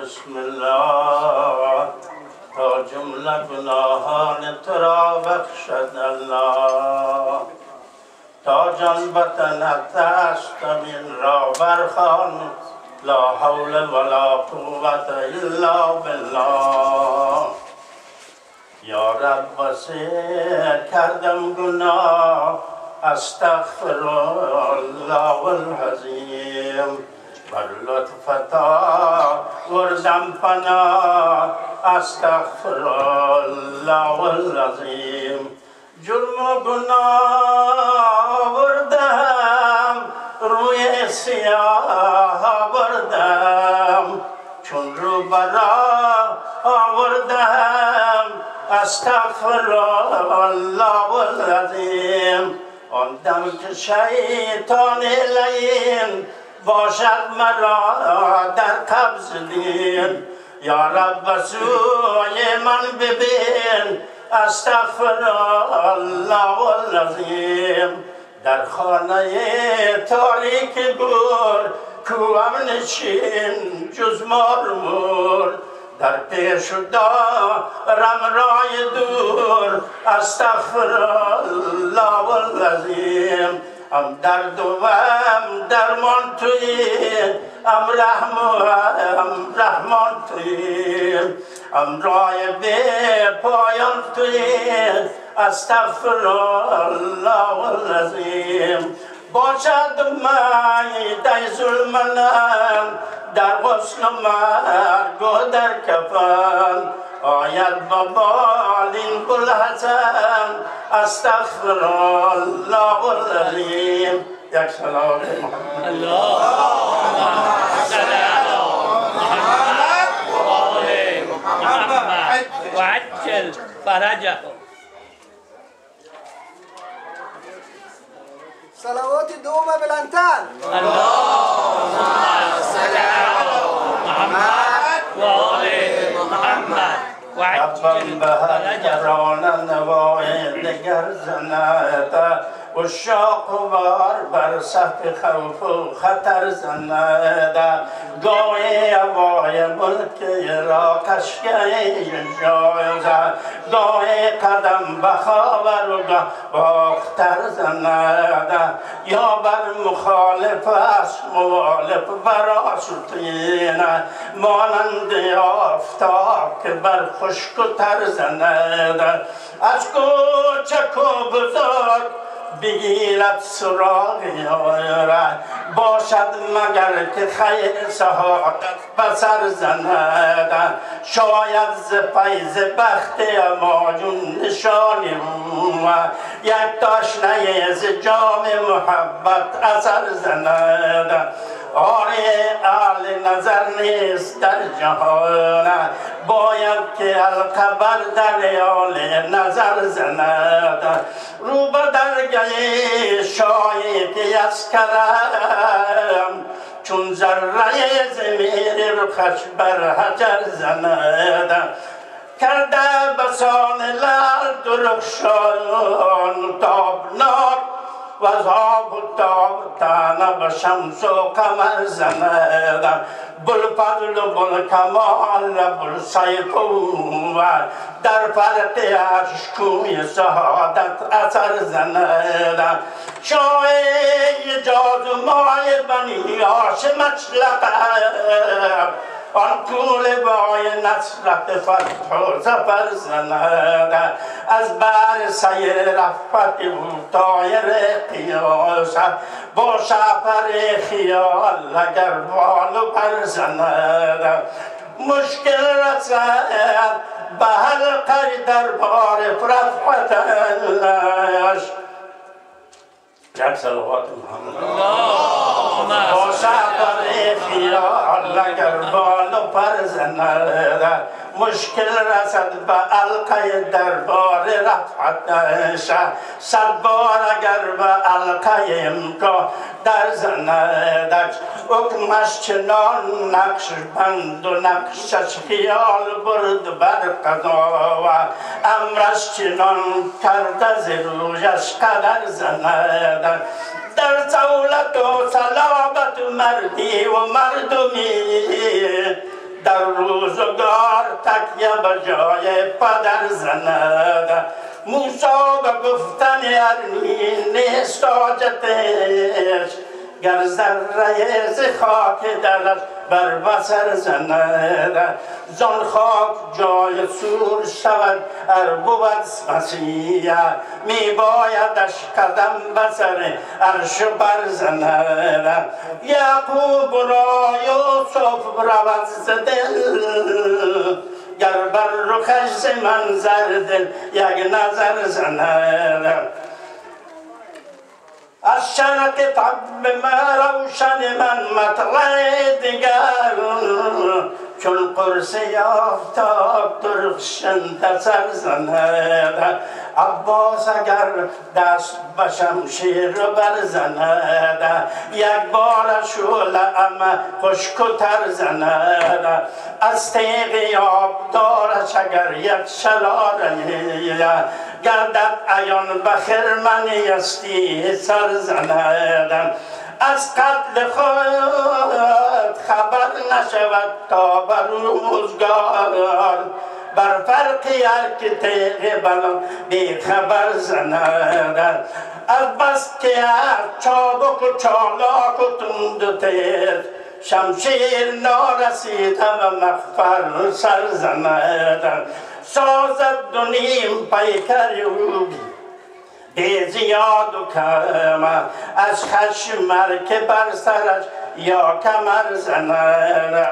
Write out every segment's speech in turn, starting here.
بسم الله تا جمله گناهان تو را بخشد الله تا جان بتنت است من را برخوان لا حول ولا قوة الا بالله یا رب وسیع کردم گناه استغفر الله العظیم بر لطفتا وردم پناه استغفر الله العظیم جرم و گناه بردم روی سیاه بردم چون رو برا آوردم استغفر الله العظیم آن دم که شیطان لعین باشد مرا در قبض دین یا رب سوی من ببین استغفر الله العظیم در خانه تاریک گور کوام نشین جز مار مور در پیش دارم رای دور استغفر الله العظیم ام درد و ام درمان تویی ام رحمان تویی ام رای به پایان تویی استغفر الله العظیم باشد میده ظلمنم در غسل مرگ و در کفن آید ببالین بلحسن استغفر الله العظیم یک سلام محمد اللهم صل علی محمد و آل محمد و عجل فرجه صلوات دوم بلندتر اللهم صل علی محمد و آل محمد و عجل به هر فرجه گران نوای دگر زند و شاق و بار بر صف خوف و خطر زند گاهی هوای ملک را کشکه جایزد گاهی قدم بخاور و گاه باختر زند یا بر مخالف است موالف بر آسوتین مانند آفتاب که بر خشک و تر زند از کوچک و بزرگ بگیرد سراغ یارد باشد مگر که خیر سعادت بسر زند شاید ز فیض بخت امایون نشانی رو یک تاشنه ز جام محبت اثر زند آره اهل نظر نیست در جهان باید که القبر در یال نظر زند رو به درگه شایی که از کرم چون ذره زمیر رخش بر حجر زند کرده بسان لعل درخشان تابناک و زاب و تاب تانه به شمس و قمر زند بلفضل و بلکمال بلسیف و در فرق اشکوی سعادت اثر زند شاه اجاز مای بنی هاشم اطلقه آن طول بای نصرت فتح و زفر زند از بر سیر رفت او طایر قیاس با شفر خیال اگر بال و پر زند مشکل رسد به حلقه دربار رفعتش یک صلوات محمد با شفر خیال اگر بال و پر زند مشکل رسد به علقه دربار رفعتش صد بار اگر به علقه امکان در زندش حکمش چنان نقش بند و نقشش خیال برد بر قضا و امرش چنان کرده ز رویش قدر زند در دولت و صلابت مردی و مردمی در روزگار تکیه به جای پدر زند. موسی به گفتن ارنی نیست حاجتش، گر ذره ز خاک درش بر بصر زند. زان خاک جای سور شود ار بود مسیح، می بایدش قدم بسر عرش برزند. یعقوب را یوسف رود ز دل، گر بر رخش ز منظر دل یک نظر زند. از شرق طب روشن من مطلع دیگر، چون قرص آفتاب درخشنده سر زند. عباس اگر دست به شمشیر برزند، یک بار شعله‌ام خشک و تر زند. از تیغ آبدارش اگر یک شراره گردد عیان به خرمن یستی سر زند. از قتل خود خبر نشود تا به روزگار، بر فرق هر که تیغ بلند بی خبر زند. از بس که از چابک و چالاک و تند و تیز، شمشیر نارسیده و مغفر سر زند. سازد دو نیم پیکر او بی زیاد و کم، از خشم که بر سرش یا کمر زند.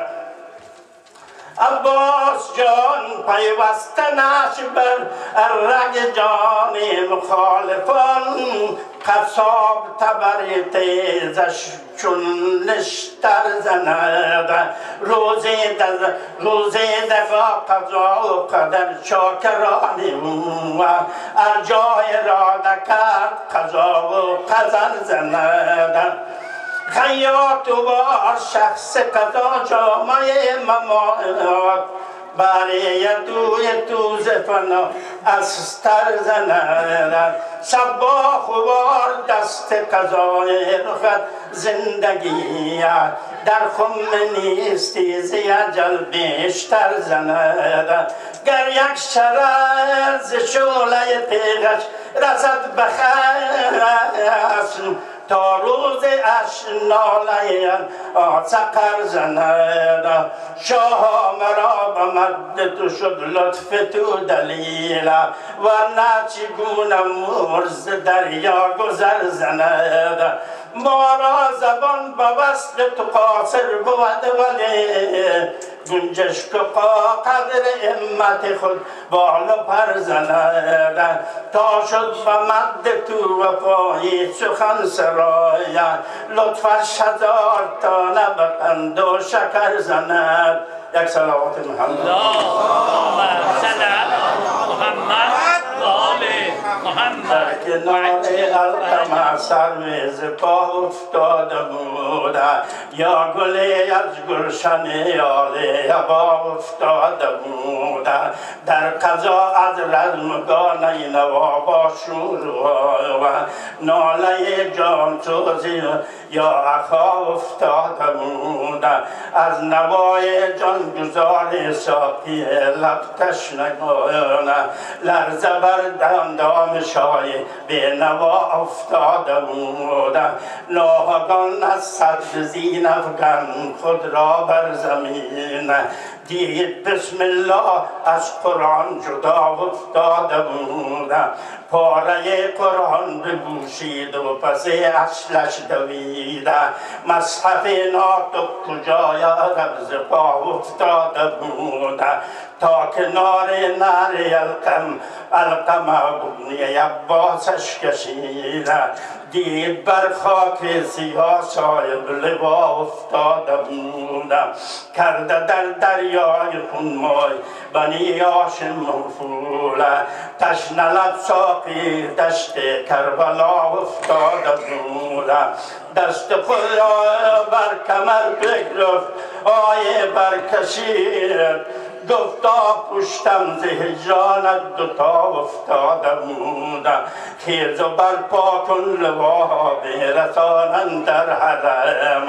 عباس جان پیوسته نش بر رگ جان مخالفان، قصاب تبر تیزش چون نشتر زند. روزی دفا قضا و قدر چاکرانی و ار جای را نکرد قضا و قدر زند. خیاط و شخص قضا جامعه ممات، برای دوی توز فنا از سر زند. صباح و دست قضای رخت زندگی، در خم نیستی زی اجل بیشتر زند. گر یک شرر ز شعله تیغش رسد به خشم، تا روز اشناله سقر زند. شاه مرا به مد تو شد لطف تو دلیل، ورنه چگونه مرز دریا گذر زند. ما را زبان به وصل تو قاصر بود، ولی گنجشک قدر امت خود بال و پر زند. تا شد به مد تو وفایی سخن سرای، لطفش هزار تانه به قند و شکر زند. یک صلوات محمد. اللهم صل علی محمد و آل محمد. کنار القمر سرویز پا افتاده بود، یا گلی از گلشن آل با افتاده بود. در قضا از رزمگاه نینوا با شور و ناله جان سوزی یا اخا افتاده بود. از نوای جان گزار ساقی لب تشنگان، لرزه بر دندان شای به نوا افتاده بود. ناگهان از صدر زین افکن خود را بر زمین، دید بسم الله از قرآن جدا افتاده بود. پاره قرآن بگوشید و پس اصلش دوید، مصحف ناطق کجای ربز پا افتاده بود. تا کنار نار القمه بگنی عباسش کشید، دید بر خاک سیاه صاحب لوا افتاده بود. کرده در دریای خونمای بنی هاشم مغفول، تشنه لب ساقی دشت کربلا افتاده بود. دست خود را بر کمر بگرفت آیه برکشید، گفتا پشتم ز هجرانت دوتا افتاده بود. خیز و برپا کن لوا برسانند در حرم،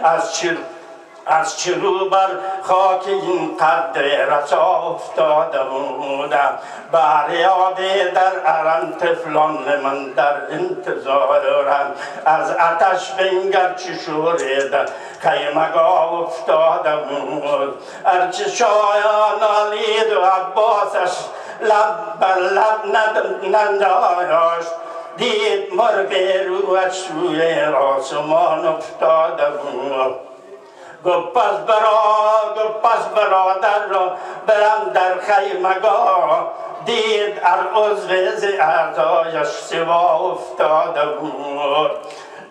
از از چرو بر خاک این قدر رسا افتاده بودم بریاده در ارم طفلان من در انتظارم از آتش بنگر چی شورید خیمگاه افتاده بود ارچه شایان آلید و عباسش لب بر لب نداشت دید مرغ روش سوی آسمان افتاده بود گفت پس برادر را برم در خیمگاه دید عضو ز اعضایش سوا افتاده بود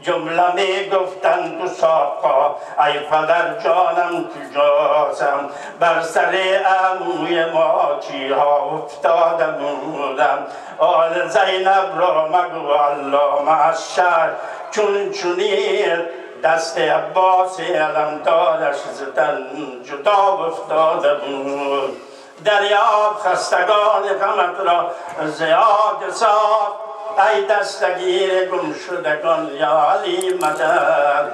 جمله می گفتند تو ساقا ای پدر جانم کجاستم بر سر عموی ما چیها افتاده بودم آل زینب را مگو الله معشر چون چونید دست عباس علمدارش زدن جدا افتاده بود دریاب خستگان غمت را زیاد ساخت ای دستگیر گم شدگان یا علی مدد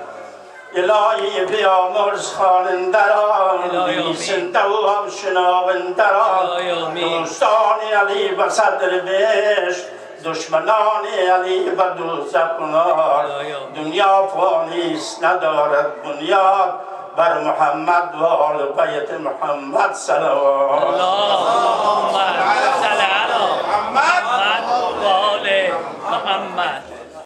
الهی بیامرز خواننده بیسنده و هم شناونده دوستان علی و صدر بهشت دشمنان علی و دوزخ و نار دنیا فانیست ندارد بنیاد بر محمد و آل بیت محمد صلوات اللهم صل علی محمد و آل محمد